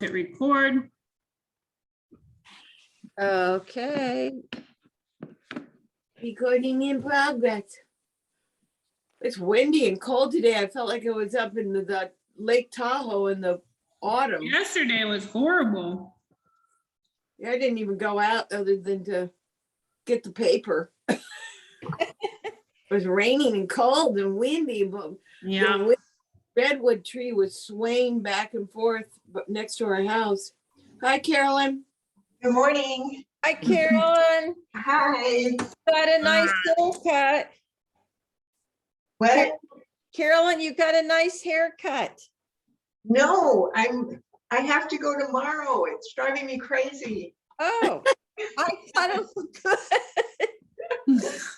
Hit record. Okay. Recording in progress. It's windy and cold today. I felt like I was up in the Lake Tahoe in the autumn. Yesterday was horrible. Yeah, I didn't even go out other than to get the paper. It was raining and cold and windy, but Yeah. the redwood tree was swaying back and forth next to our house. Hi, Carolyn. Good morning. Hi, Carolyn. Hi. Got a nice haircut. What? Carolyn, you got a nice haircut. No, I have to go tomorrow. It's driving me crazy. Oh, I thought it was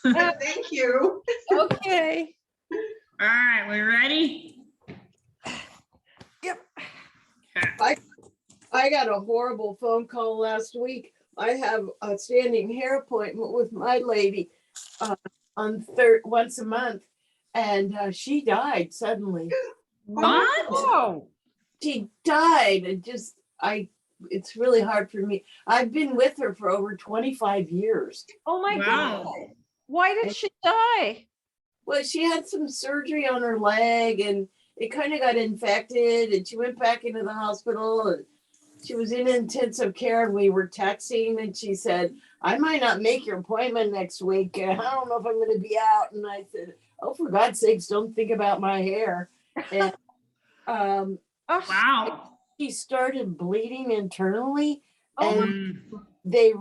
good. Thank you. Okay. All right, we ready? Yep. Okay. I got a horrible phone call last week. I have a standing hair appointment with my lady once a month, and she died suddenly. What? Oh, She died. It's really hard for me. I've been with her for over 25 years. oh my Wow. God. Why did she die? Well, she had some surgery on her leg and it kind of got infected, and she went back into the hospital and she was in intensive care, and we were texting, and she said, I might not make your appointment next week. I don't know if I'm going to be out. And I said, oh, for God's sakes, don't think about my hair. And Oh, Wow. she started bleeding internally, Oh, and they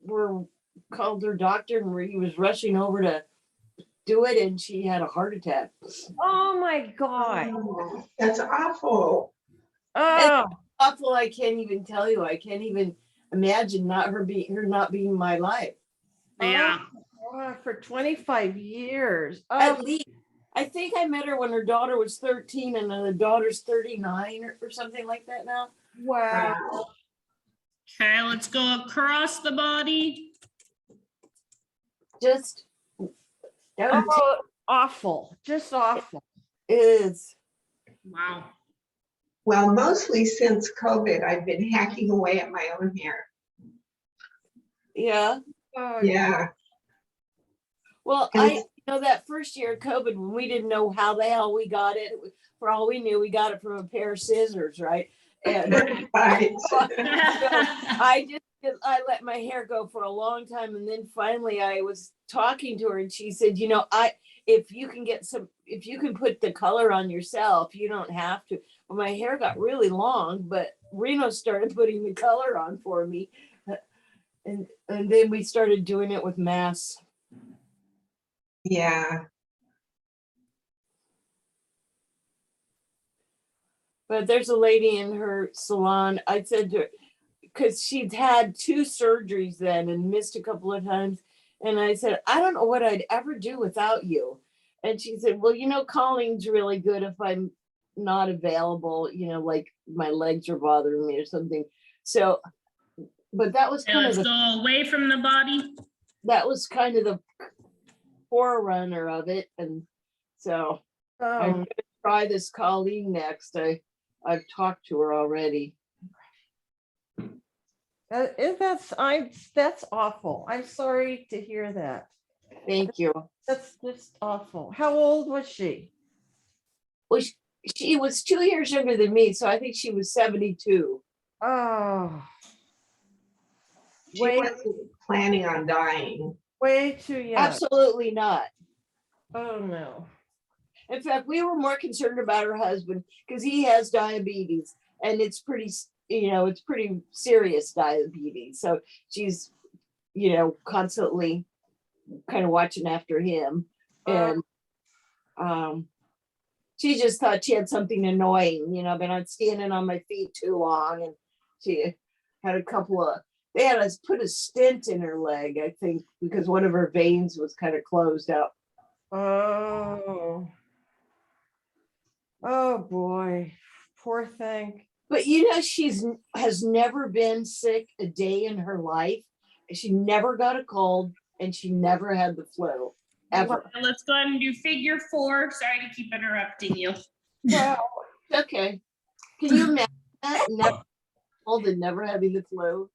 were called her doctor, and he was rushing over to do it, and she had a heart attack. oh my God. Oh, that's awful. Oh, Awful. I can't even tell you. I can't even imagine her not being my life. Yeah. God, for 25 years. At Oh, least I think I met her when her daughter was 13, and then the daughter's 39 or something like that now. wow. Wow. Okay, let's go across the body. Just Oh, awful. Just awful. is. Wow. Well, mostly since COVID, I've been hacking away at my own hair. Yeah. Oh, Yeah. Well, And that first year of COVID, when we didn't know how the hell we got it. For all we knew, we got it from a pair of scissors, right? And right. I let my hair go for a long time, and then finally I was talking to her, and she said, if you can put the color on yourself, you don't have to. Well, my hair got really long, but Reno started putting the color on for me, and then we started doing it with masks. Yeah. But there's a lady in her salon. I said to her, because she'd had 2 surgeries then and missed a couple of times. And I said, I don't know what I'd ever do without you. And she said, well, calling's really good if I'm not available, like my legs are bothering me or something. So, but that was Okay, kind of let's go away from the body. the forerunner of it. And so I'm oh. going to try this Colleen next. I've talked to her already. That's awful. I'm sorry to hear that. Thank you. That's just awful. How old was she? Well, she was 2 years younger than me, so I think she was 72. Oh, She Wait. wasn't planning on dying. way too young. Absolutely not. Oh no. In fact, we were more concerned about her husband because he has diabetes, and it's pretty serious diabetes. So she's, constantly kind of watching after him. And she just thought she had something annoying, been on standing on my feet too long. And she had they had us put a stent in her leg, I think, because one of her veins was kind of closed out. Oh. Oh boy. Poor thing. But has never been sick a day in her life. She never got a cold, and she never had the flu, ever. Let's go ahead and do figure 4. Sorry to keep interrupting you. Well, Okay. Can you imagine Never cold and never having the flu.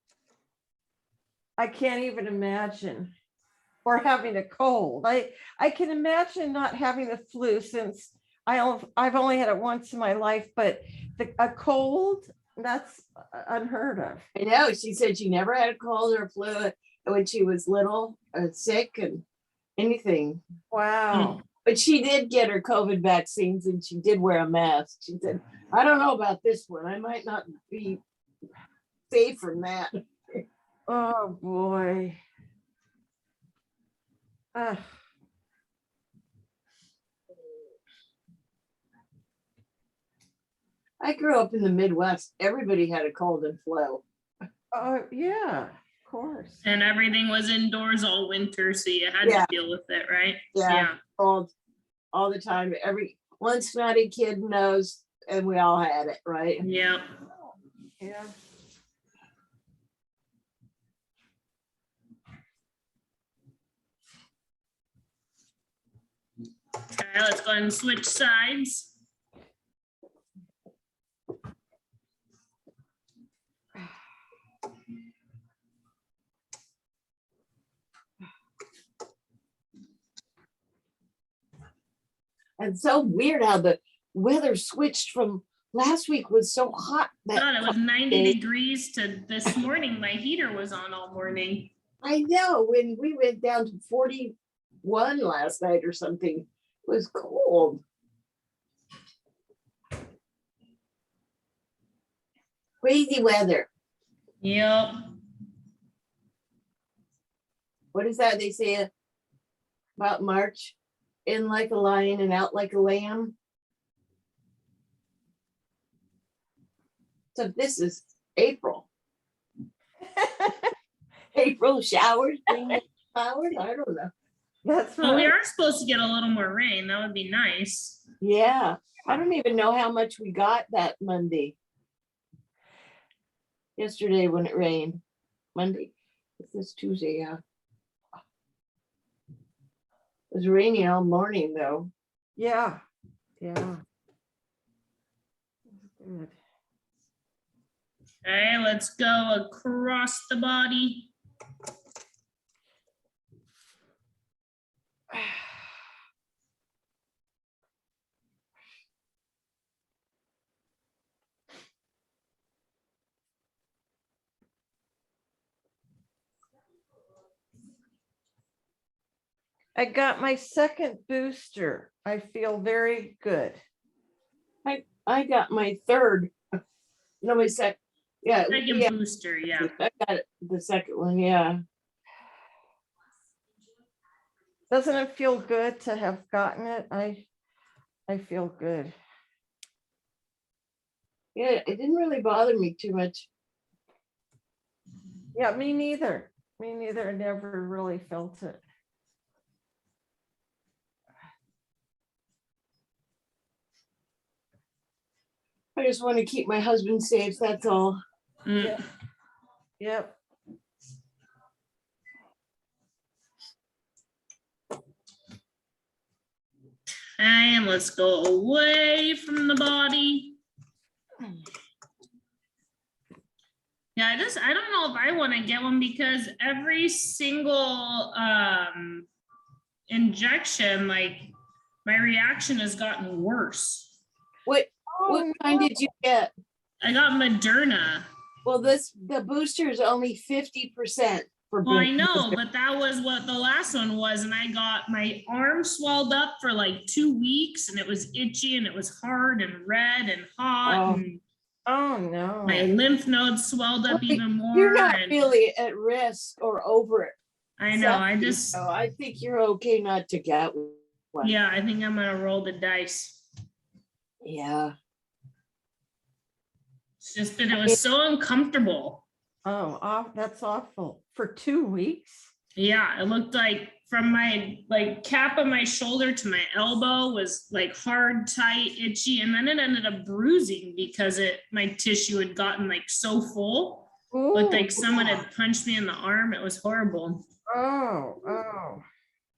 I can't even imagine. Or having a cold. I can imagine not having the flu since I've only had it once in my life, but a cold, that's unheard of. I know. She said she never had a cold or flu when she was little or sick and anything. Wow. But she did get her COVID vaccines and she did wear a mask. She said, I don't know about this one. I might not be safe from that. Oh boy. Ugh. I grew up in the Midwest. Everybody had a cold and flu. Oh yeah, of course. And everything was indoors all winter, so you had Yeah. to deal with it, right? Yeah. Cold all the time. Every one snotty kid knows, and we all had it, right? Yeah. Yeah. Okay, let's go ahead and switch sides. And so weird how the weather switched from last week was so hot. God, it was 90 day. degrees to this morning. My heater was on all morning. I know when we went down to 41 last night or something, it was cold. Crazy weather. Yep. What is that they say about March? In like a lion and out like a lamb. So this is April. April showers, showers. I don't know. That's Well, we right. are supposed to get a little more rain. That would be nice. Yeah, I don't even know how much we got that Monday. Yesterday when it rained. Monday. This is Tuesday, yeah. It was raining all morning though. Yeah. Yeah. Good. Okay, let's go across the body. I got my second booster. I feel very good. I got my third. No, my second. Yeah, Second yeah. booster, yeah. I got it, the second one, yeah. Doesn't it feel good to have gotten it? I feel good. Yeah, it didn't really bother me too much. Yeah, me neither. Me neither. I never really felt it. I just want to keep my husband safe, that's all. Mm. Yeah. Yep. And let's go away from the body. Yeah, I don't know if I want to get one because every single injection, like my reaction has gotten worse. What Oh, kind did you get? I got Moderna. Well, the booster is only 50% for Well, I both. know, but that was what the last one was. And I got my arm swelled up for like 2 weeks and it was itchy and it was hard and red and hot. Oh. And oh no. my lymph nodes swelled up Well, even more. You're not and really at risk or over it. I know, I just, So I think you're okay not to get one. yeah, I think I'm gonna roll the dice. Yeah. It's just that it was so uncomfortable. Oh, that's awful. For 2 weeks? Yeah, it looked like from my like cap of my shoulder to my elbow was like hard, tight, itchy, and then it ended up bruising because my tissue had gotten like so full. Looked like someone had punched me in the arm. It was horrible. Oh.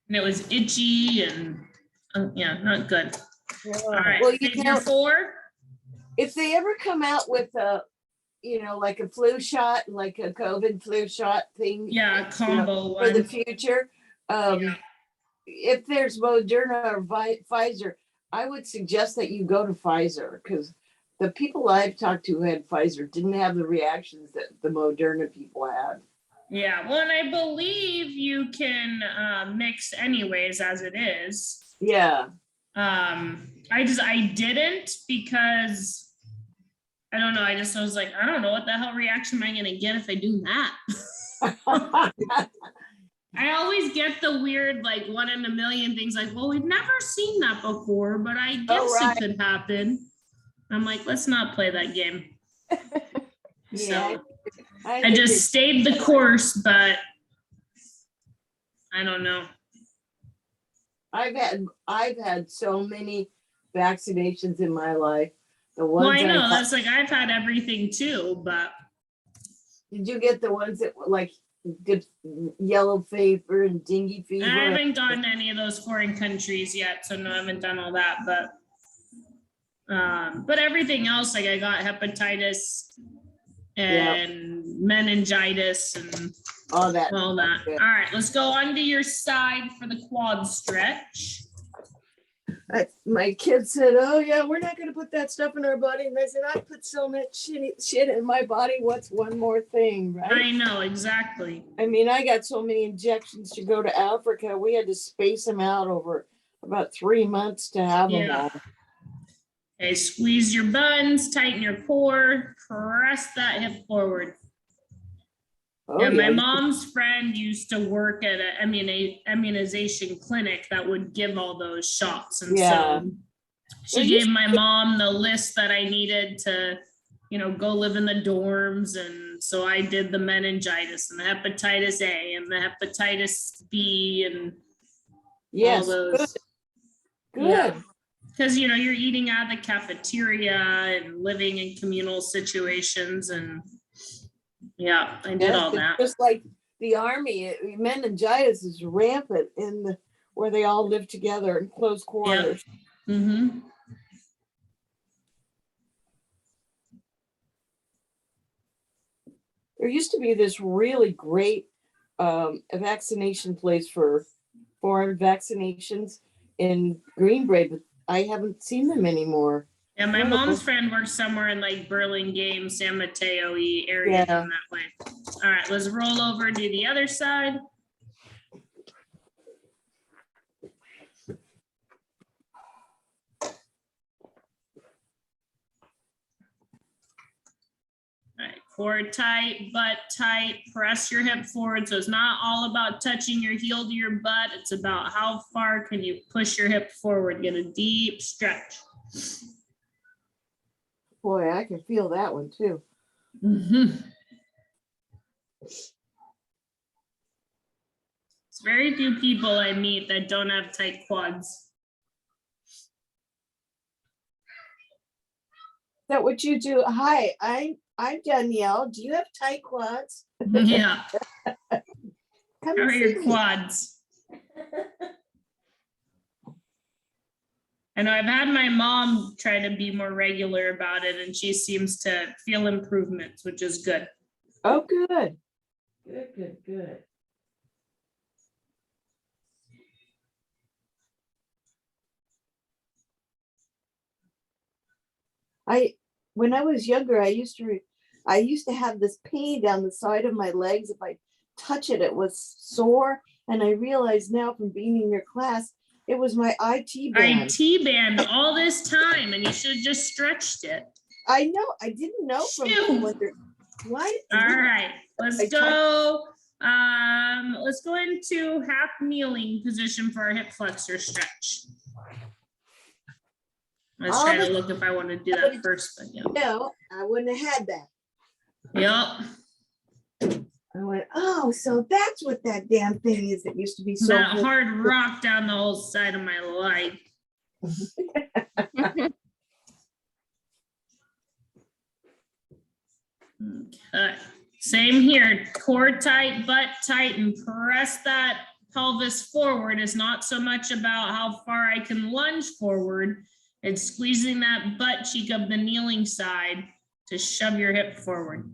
And it was itchy and yeah, not good. Yeah. All right, Well, you figure know- 4. if they ever come out with a, like a flu shot, like a COVID flu shot thing, Yeah, combo for the one. future, Yeah. if there's Moderna or Pfizer, I would suggest that you go to Pfizer, because the people I've talked to who had Pfizer didn't have the reactions that the Moderna people had. Yeah, well, and I believe you can mix anyways as it is. Yeah. I didn't because I don't know. I was like, I don't know what the hell reaction am I gonna get if I do that. I always get the weird, like 1 in a million things like, well, we've never seen that before, but I guess right. it could happen. I'm like, let's not play that game. Yeah, So I just stayed the course, but I don't know. I've had so many vaccinations in my life. The Well, ones I know that's like I've had everything too, but did you get the ones that were like did yellow fever and dengue fever? I haven't gotten any of those foreign countries yet, so no, I haven't done all that. But everything else, like I got hepatitis and meningitis and all that. All right, let's go on to your side for the quad stretch. My kids said, "Oh yeah, we're not going to put that stuff in our body," and I said, "I put so much shit in my body. What's one more thing, right?" I know exactly. I mean, I got so many injections to go to Africa. We had to space them out over about 3 months to have them all. Okay, squeeze your buns, tighten your core, press that hip forward. Oh, yeah, my mom's friend used to work at an immunization clinic that would give all those shots. And so she gave my mom the list that I needed to, go live in the dorms. And so I did the meningitis and the hepatitis A and the hepatitis B and all those. Good. Because, you're eating out of the cafeteria and living in communal situations and yeah, I did all that. Just like the army, meningitis is rampant where they all live together in close quarters. Yeah. Mm-hmm. There used to be this really great vaccination place for foreign vaccinations in Greenbrae, but I haven't seen them anymore. Yeah, my mom's friend works somewhere in like Burlingame, San Mateo area down that way. All right, let's roll over to the other side. All right, core tight, butt tight, press your hip forward. So it's not all about touching your heel to your butt. It's about how far can you push your hip forward, get a deep stretch. Boy, I can feel that one too. Mm-hmm. It's very few people I meet that don't have tight quads. Is that what you do? Hi, I'm Danielle. Do you have tight quads? Yeah. Come How are your see me. quads? I know I've had my mom try to be more regular about it, and she seems to feel improvements, which is good. Oh, good. Good. When I was younger, I used to have this pain down the side of my legs. If I touch it, it was sore. And I realize now from being in your class, it was my IT band. IT band all this time, and you should have just stretched it. I know. I didn't know from why. All right, let's go. Let's go into half kneeling position for our hip flexor stretch. Let's try to look if I want to do that first, but yeah. No, I wouldn't have had that. Yep. I went, oh, so that's what that damn thing is that used to be so that hard rock down the whole side of my leg. Okay. Same here. Core tight, butt tight, and press that pelvis forward. Is not so much about how far I can lunge forward. It's squeezing that butt cheek of the kneeling side to shove your hip forward.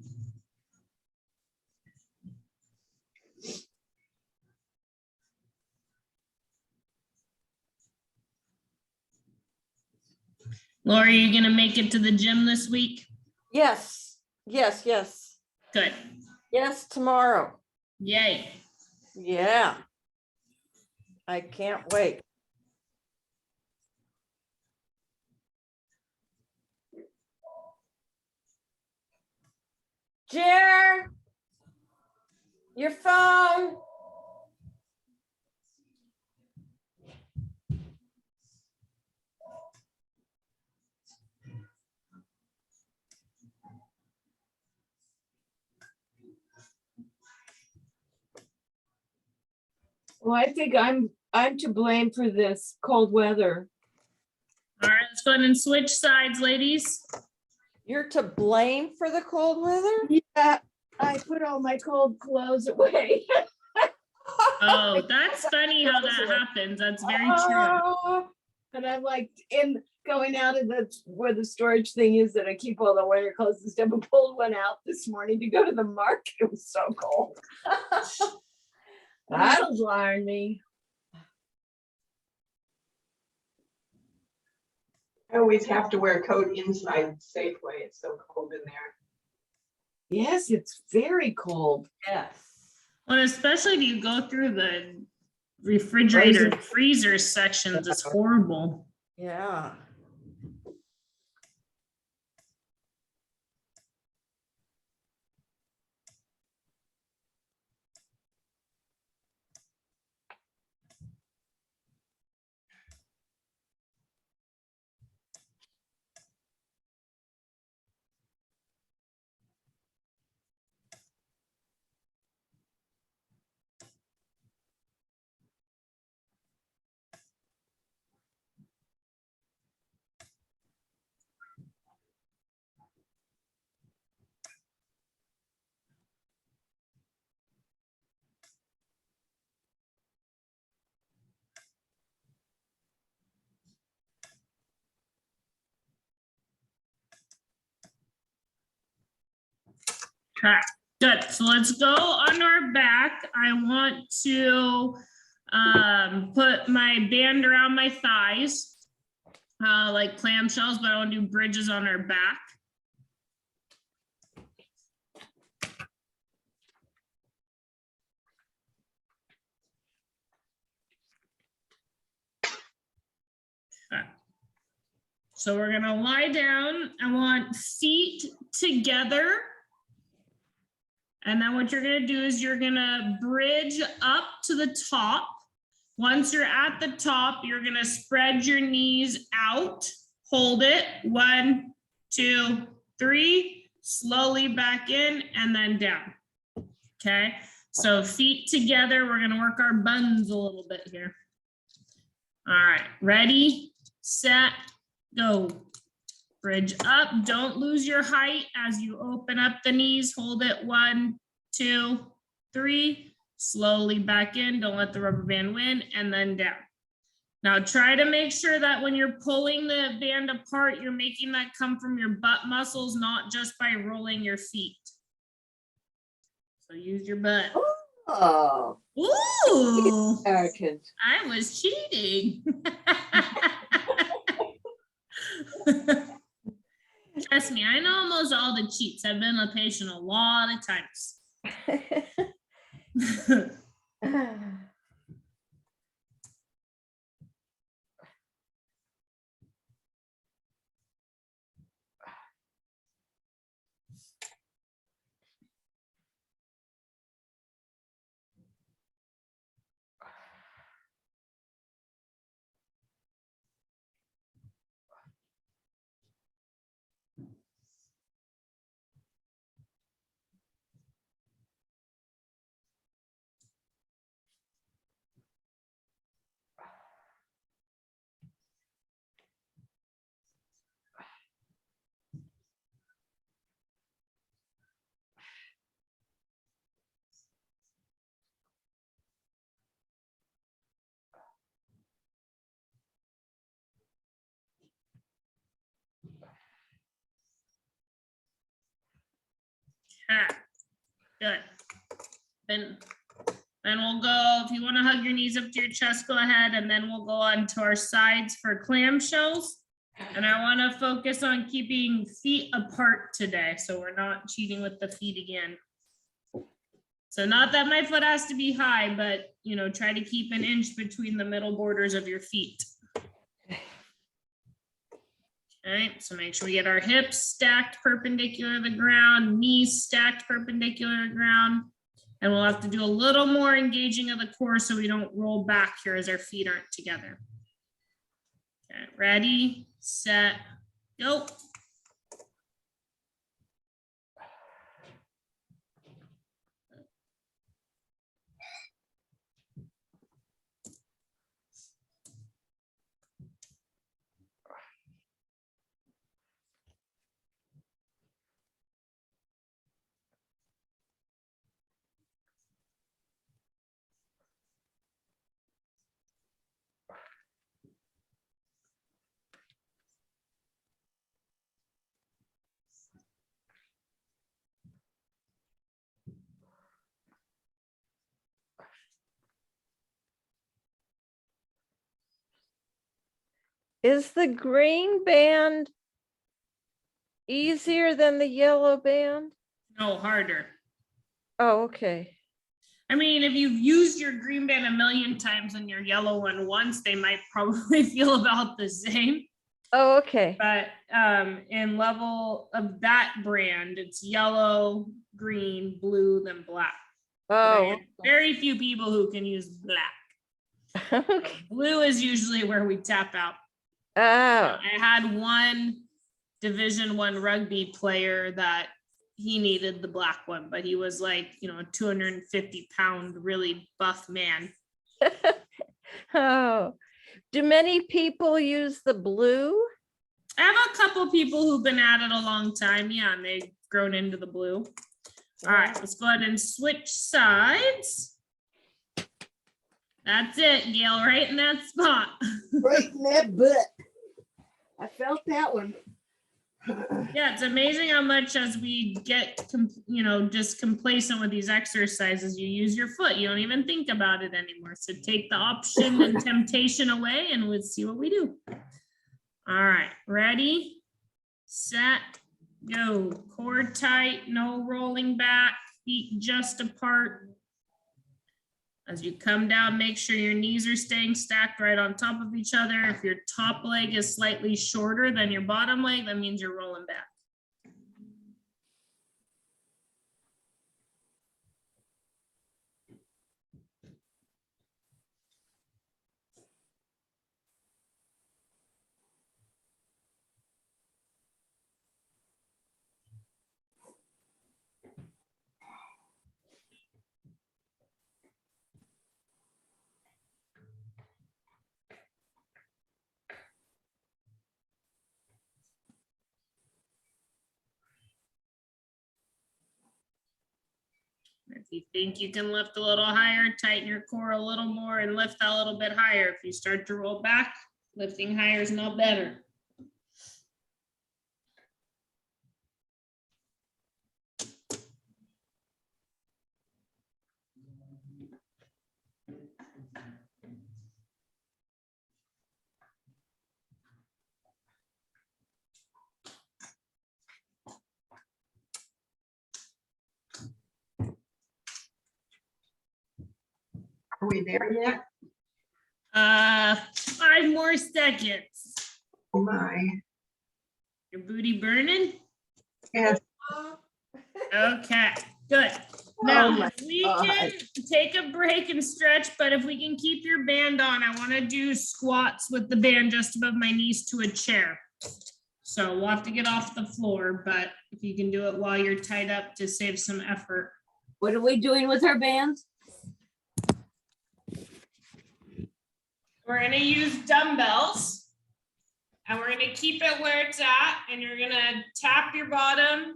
Laura, are you gonna make it to the gym this week? Yes, yes, yes, Good. yes, tomorrow. Yay. Yeah. I can't wait. Jer, your phone. Well, I think I'm to blame for this cold weather. All right, let's go ahead and switch sides, ladies. You're to blame for the cold weather? Yeah, I put all my cold clothes away. Oh, that's funny how that happens. That's very true. Oh, And I'm like going out of where the storage thing is that I keep all the winter clothes and stuff. I pulled one out this morning to go to the market. It was so cold. That'll blind me. I always have to wear a coat inside Safeway. It's so cold in there. Yes, it's very cold. yes. Well, especially if you go through the refrigerator and freezer sections, it's horrible. Yeah. Okay, good. So let's go on our back. I want to put my band around my thighs, like clamshells, but I want to do bridges on our back. Okay. So we're gonna lie down. I want feet together. And then what you're gonna do is you're gonna bridge up to the top. Once you're at the top, you're gonna spread your knees out, hold it, 1, 2, 3, slowly back in and then down. Okay, so feet together, we're gonna work our buns a little bit here. All right, ready, set, go. Bridge up, don't lose your height as you open up the knees, hold it, 1, 2, 3, slowly back in, don't let the rubber band win, and then down. Now try to make sure that when you're pulling the band apart, you're making that come from your butt muscles, not just by rolling your feet. So use your butt. Oh, Ooh, Americans. I was cheating. Trust me, I know almost all the cheats. I've been a patient a lot of times. Ah, good. Then we'll go, if you want to hug your knees up to your chest, go ahead, and then we'll go on to our sides for clamshells. And I want to focus on keeping feet apart today, so we're not cheating with the feet again. So not that my foot has to be high, but you know, try to keep an inch between the middle borders of your feet. All right, so make sure we get our hips stacked perpendicular to the ground, knees stacked perpendicular to the ground. And we'll have to do a little more engaging of the core so we don't roll back here as our feet aren't together. Okay, ready, set, go. Is the green band easier than the yellow band? No, harder. Oh, okay. I mean, if you've used your green band a million times and your yellow one once, they might probably feel about the same. Oh, okay. But in level of that brand, it's yellow, green, blue, then black. But I Oh, have very few people who can use black. okay. Blue is usually where we tap out. Oh, I had one Division I rugby player that he needed the black one, but he was like, you know, a 250-pound, really buff man. oh. Do many people use the blue? I have a couple people who've been at it a long time. Yeah, and they've grown into the blue. All right, let's go ahead and switch sides. That's it, Gail, right in that spot. Right in that butt. I felt that one. Yeah, it's amazing how much as we get, you know, just complacent with these exercises, you use your foot. You don't even think about it anymore. So take the option and temptation away and we'll see what we do. All right, ready, set, go. Core tight, no rolling back, feet just apart. As you come down, make sure your knees are staying stacked right on top of each other. If your top leg is slightly shorter than your bottom leg, that means you're rolling back. If you think you can lift a little higher, tighten your core a little more and lift that a little bit higher. If you start to roll back, lifting higher is not better. Are we there yet? 5 more seconds. Oh my. Your booty burning? Yes. Okay, good. Now, my if we God. can take a break and stretch, but if we can keep your band on, I want to do squats with the band just above my knees to a chair. So we'll have to get off the floor, but if you can do it while you're tied up to save some effort. What are we doing with our bands? We're going to use dumbbells and we're going to keep it where it's at. And you're going to tap your bottom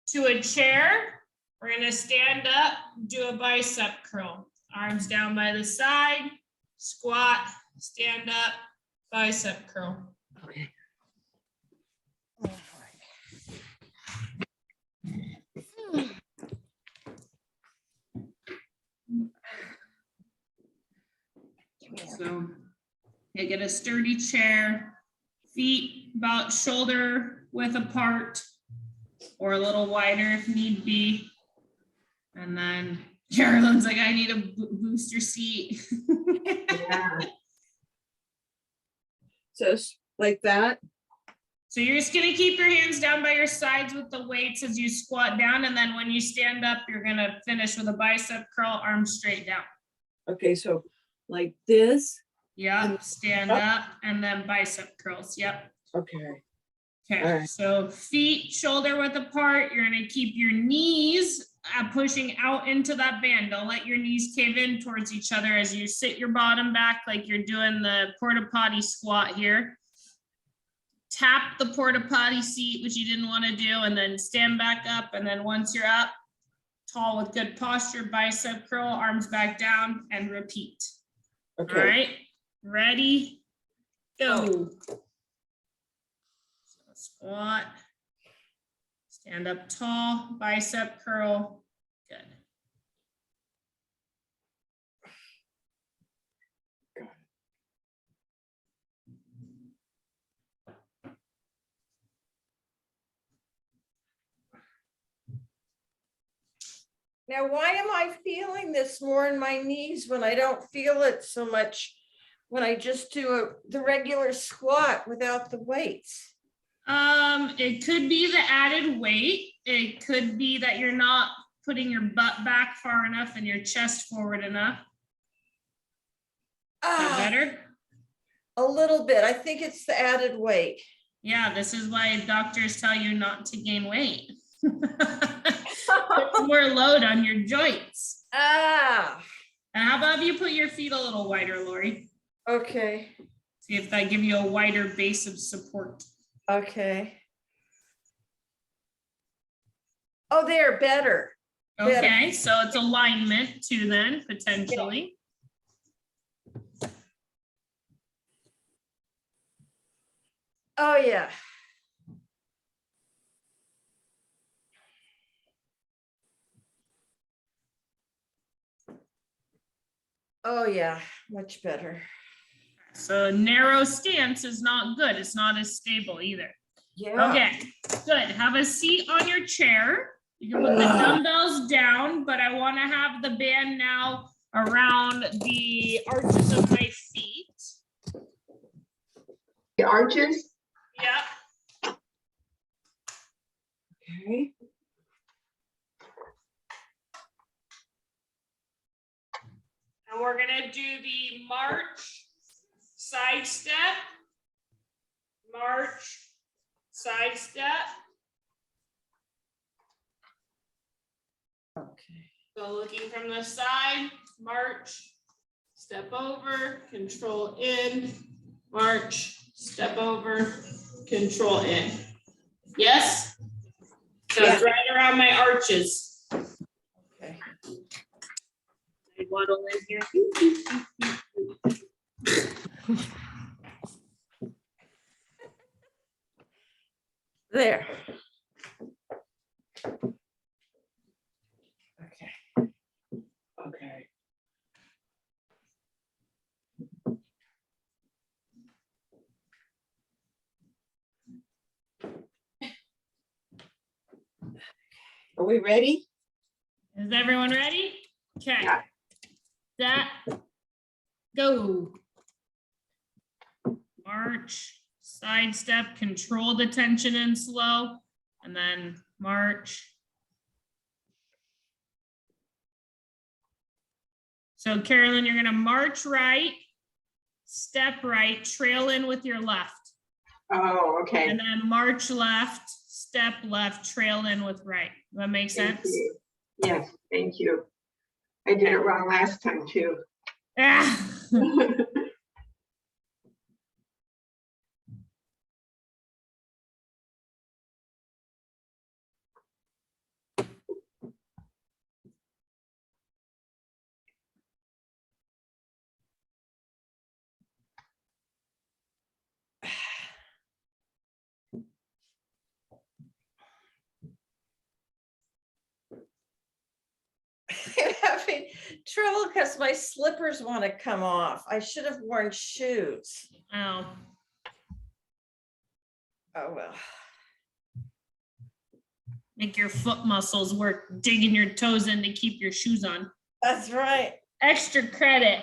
to a chair. We're going to stand up, do a bicep curl. Arms down by the side, squat, stand up, bicep curl. Okay. So you get a sturdy chair, feet about shoulder width apart or a little wider if need be. And then Carolyn's like, I need a booster seat. Yeah. So like that. So you're just gonna keep your hands down by your sides with the weights as you squat down. And then when you stand up, you're gonna finish with a bicep curl, arms straight down. Okay, so like this. Yep, stand up and then bicep curls. Yep. Okay. Okay, All right. so feet shoulder width apart. You're gonna keep your knees pushing out into that band. Don't let your knees cave in towards each other as you sit your bottom back like you're doing the porta potty squat here. Tap the porta potty seat, which you didn't want to do, and then stand back up. And then once you're up, tall with good posture, bicep curl, arms back down, and repeat. Okay. All right, ready, go. So squat, stand up tall, bicep curl, good. Now, why am I feeling this more in my knees when I don't feel it so much when I just do the regular squat without the weights? It could be the added weight. It could be that you're not putting your butt back far enough and your chest forward enough. Is that better? A little bit. I think it's the added weight. Yeah, this is why doctors tell you not to gain weight. Puts more load on your joints. Ah, And how about if you put your feet a little wider, Lori? okay, See if that give you a wider base of support. okay. Oh, they're better. Okay, so it's alignment too then, potentially. Oh, yeah. Oh, yeah, much better. So narrow stance is not good. It's not as stable either. Yeah. Okay, good. Have a seat on your chair. You can put the dumbbells down, but I want to have the band now around the arches of my feet. The arches? Yep. Okay. And we're gonna do the march, side step, march, side step. Okay. So looking from the side, march, step over, control in, march, step over, control in. Yes? So it's right around my arches. Okay. I waddle in here. There. Okay. Okay. Are we ready? Is everyone ready? Okay. Yeah. That, go. March, side step, control the tension in slow, and then march. So Carolyn, you're gonna march right, step right, trail in with your left, Oh, okay. and then march left, step left, trail in with right. Does that make Thank sense? you. Yes, thank you. I did it wrong last time too. Ah. I'm having trouble because my slippers want to come off. I should have worn shoes. Oh, Oh, well. make your foot muscles work, digging your toes in to keep your shoes on. That's right. Extra credit.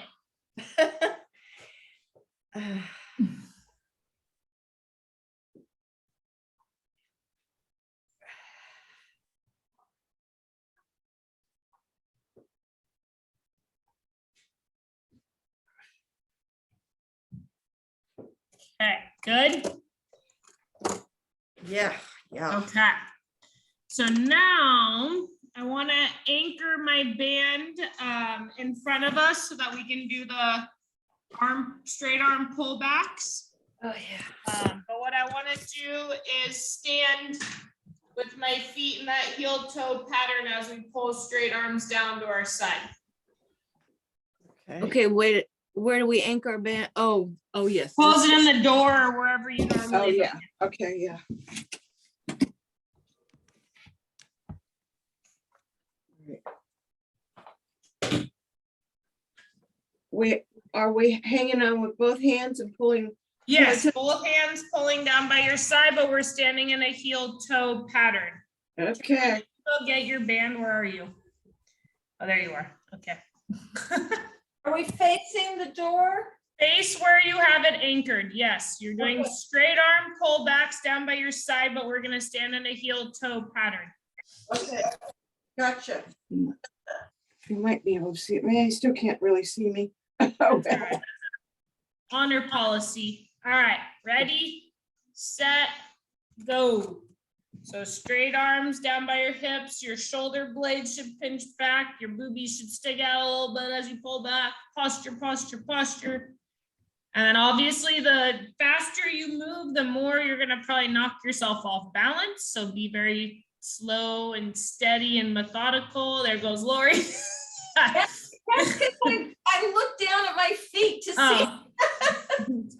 Okay, good. Yeah, yeah. Okay. So now I want to anchor my band in front of us so that we can do the straight arm pullbacks. Oh, yeah. But what I want to do is stand with my feet in that heel toe pattern as we pull straight arms down to our side. Okay, wait, where do we anchor our band? Oh, yes. Close it in the door or wherever you Oh, normally. yeah. Okay, yeah. Are we hanging on with both hands and pulling? Yes, both hands pulling down by your side, but we're standing in a heel toe pattern. Okay. Go get your band. Where are you? Oh, there you are. Okay. Are we facing the door? Face where you have it anchored. Yes, you're doing straight arm pullbacks down by your side, but we're going to stand in a heel toe pattern. Okay, gotcha. You might be able to see it. Man, you still can't really see me. All right. Honor policy. All right, ready, set, go. So straight arms down by your hips, your shoulder blades should pinch back, your boobies should stick out a little bit as you pull back. Posture, posture, posture. And then obviously the faster you move, the more you're gonna probably knock yourself off balance. So be very slow and steady and methodical. There goes Lori. That's because I look down at my feet to see. Oh.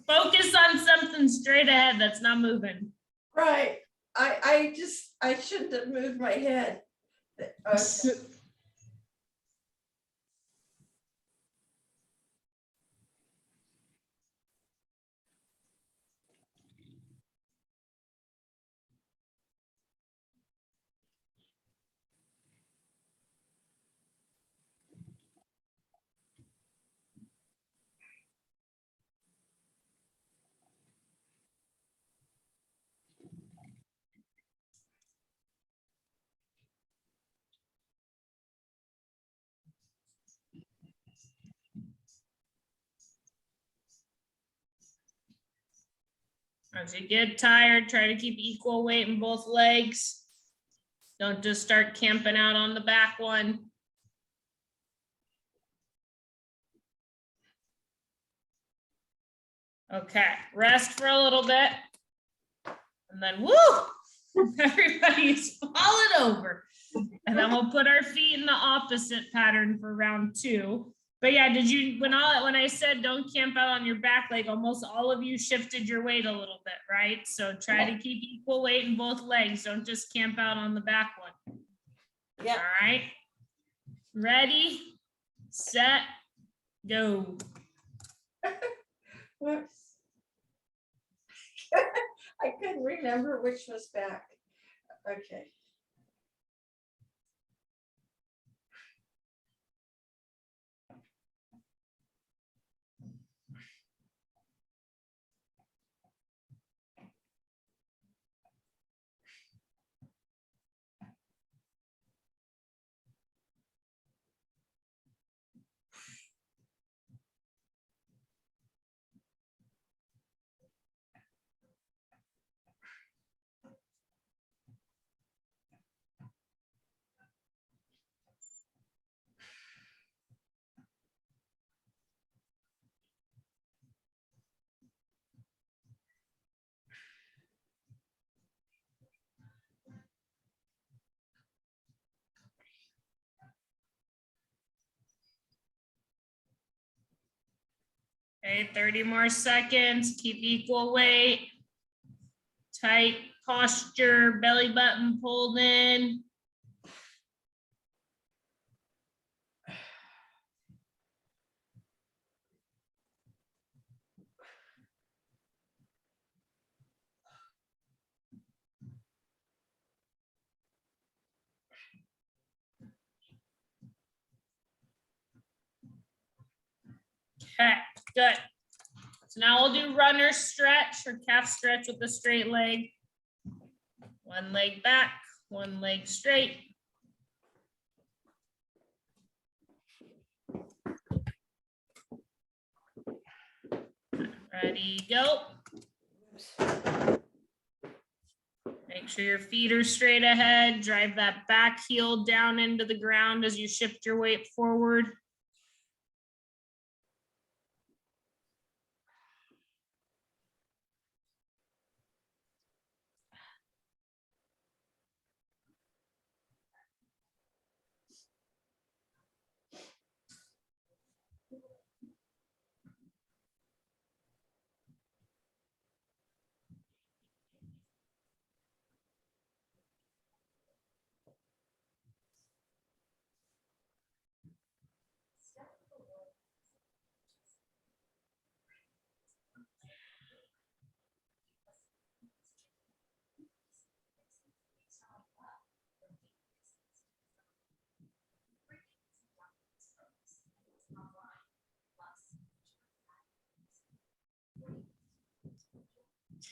Focus on something straight ahead that's not moving. Right. I shouldn't have moved my head. Okay. As you get tired, try to keep equal weight in both legs. Don't just start camping out on the back one. Okay, rest for a little bit. And then woo, everybody's falling over. And then we'll put our feet in the opposite pattern for round 2. But yeah, did you, when I said don't camp out on your back leg, almost all of you shifted your weight a little bit, right? So try to keep equal weight in both legs. Don't just camp out on the back one. Yeah. All right. Ready, set, go. Whoops. I couldn't remember which was back. Okay. Okay, 30 more seconds. Keep equal weight. Tight posture, belly button pulled in. Okay, good. So now we'll do runner stretch or calf stretch with the straight leg. One leg back, one leg straight. Ready, go. Make sure your feet are straight ahead. Drive that back heel down into the ground as you shift your weight forward.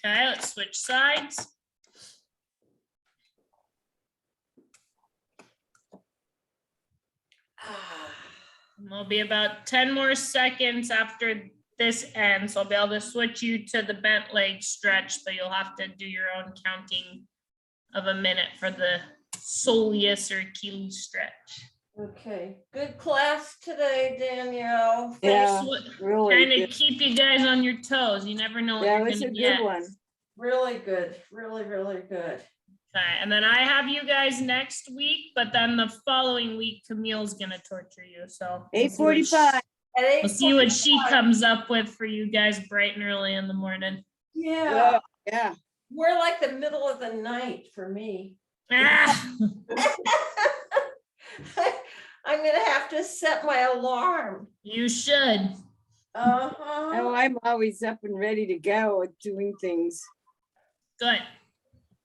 Okay, let's switch sides. And there'll be about 10 more seconds after this ends. So I'll be able to switch you to the bent leg stretch, but you'll have to do your own counting of a minute for the soleus or Achilles stretch. Okay, good class today, Danielle. Yeah, really Kind of good. keep you guys on your toes. You never know what That you're was gonna a get. good one. Really good, really, really good. Okay, and then I have you guys next week, but then the following week, Camille's gonna torture you, so. we'll see what she- 8:45. At We'll see what she 8:45. comes up with for you guys bright and early in the morning. Yeah, Yeah. we're like the middle of the night for me. Ah, I'm gonna have to set my alarm. you should. Uh-huh. Oh, I'm always up and ready to go with doing things. Good.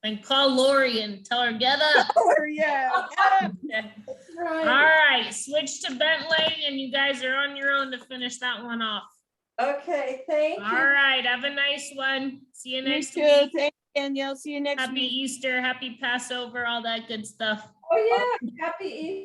Then call Lori and tell her, get up. Oh, yeah. Okay. That's All right. right, switch to bent leg and you guys are on your own to finish that one off. Okay, thank All you. right, have a nice one. See you You next too. week. Thank you, Danielle. See you next Happy week. Easter, happy Passover, all that good stuff. Oh, yeah, happy Easter.